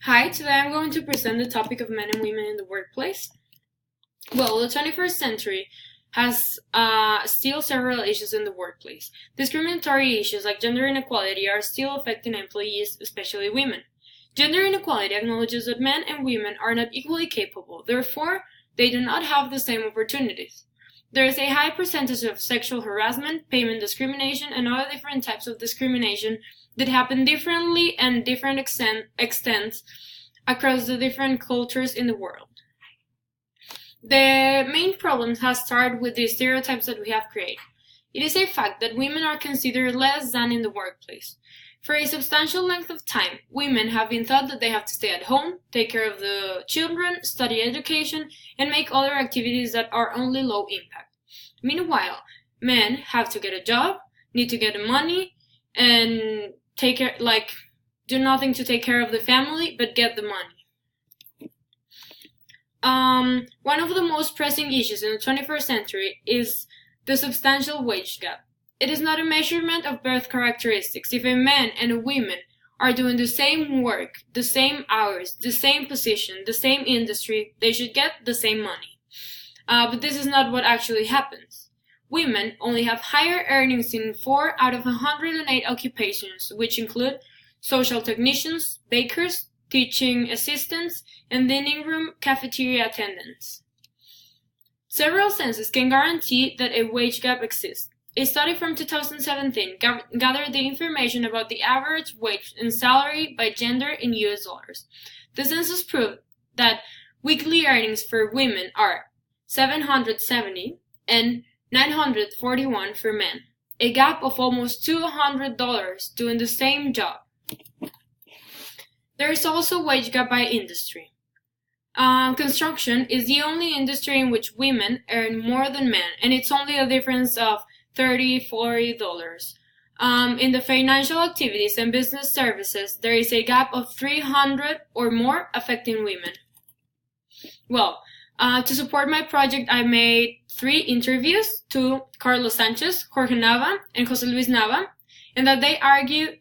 Hi, today I'm going to present the topic of men and women in the workplace. Well, the 21st century has still several issues in the workplace. Discriminatory issues like gender inequality are still affecting employees, especially women. Gender inequality acknowledges that men and women are not equally capable, therefore, they do not have the same opportunities. There is a high percentage of sexual harassment, payment discrimination, and other different types of discrimination that happen differently and different extents across the different cultures in the world. The main problem has started with the stereotypes that we have created. It is a fact that women are considered less than in the workplace. For a substantial length of time, women have been taught that they have to stay at home, take care of the children, study education, and make other activities that are only low impact. Meanwhile, men have to get a job, need to get the money, and do nothing to take care of the family, but get the money. One of the most pressing issues in the 21st century is the substantial wage gap. It is not a measurement of birth characteristics. If a man and a woman are doing the same work, the same hours, the same position, the same industry, they should get the same money. But this is not what actually happens. Women only have higher earnings in 4 out of 108 occupations, which include social technicians, bakers, teaching assistants, and dining room cafeteria attendants. Several censuses can guarantee that a wage gap exists. A study from 2017 gathered the information about the average wage and salary by gender in US dollars. The census proved that weekly earnings for women are $770 and $941 for men, a gap of almost $200 doing the same job. There is also wage gap by industry. Construction is the only industry in which women earn more than men, and it's only a difference of $30–40. In the financial activities and business services, there is a gap of 300 or more affecting women. Well, to support my project, I made 3 interviews to Carlos Sanchez, Jorge Nava, and Jose Luis Nava, and they argued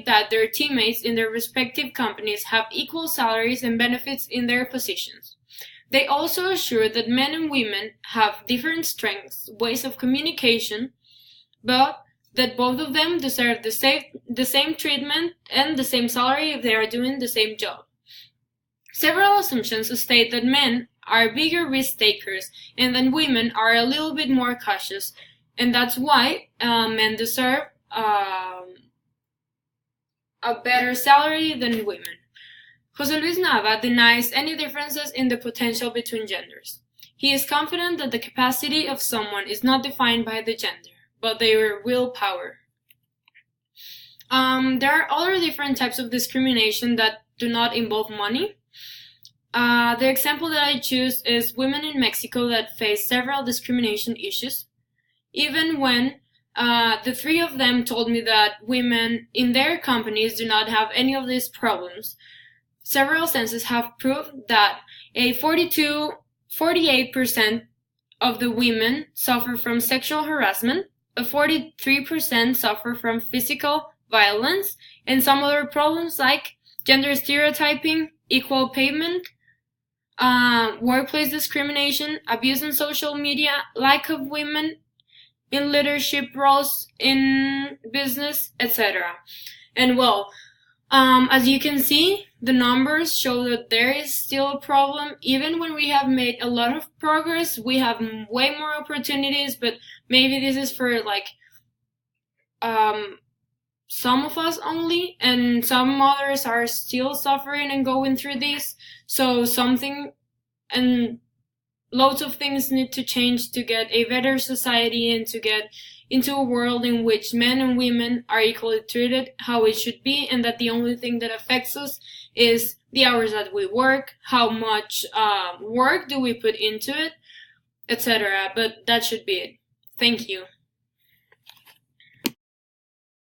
that their teammates in their respective companies have equal salaries and benefits in their positions. They also assured that men and women have different strengths, ways of communication, but that both of them deserve the same treatment and the same salary if they are doing the same job. Several assumptions state that men are bigger risk takers and that women are a little bit more cautious, and that's why men deserve a better salary than women. Jose Luis Nava denies any differences in the potential between genders. He is confident that the capacity of someone is not defined by the gender, but their willpower. There are other different types of discrimination that do not involve money. The example that I choose is women in Mexico that face several discrimination issues. Even when the 3 of them told me that women in their companies do not have any of these problems, several censuses have proved that 48% of the women suffer from sexual harassment, 43% suffer from physical violence, and some other problems like gender stereotyping, equal payment, workplace discrimination, abuse in social media, lack of women in leadership roles in business, etc. And well, as you can see, the numbers show that there is still a problem. Even when we have made a lot of progress, we have way more opportunities, but maybe this is for some of us only, and some others are still suffering and going through this. So loads of things need to change to get a better society and to get into a world in which men and women are equally treated how it should be, and that the only thing that affects us is the hours that we work, how much work do we put into it, etc. But that should be it. Thank you.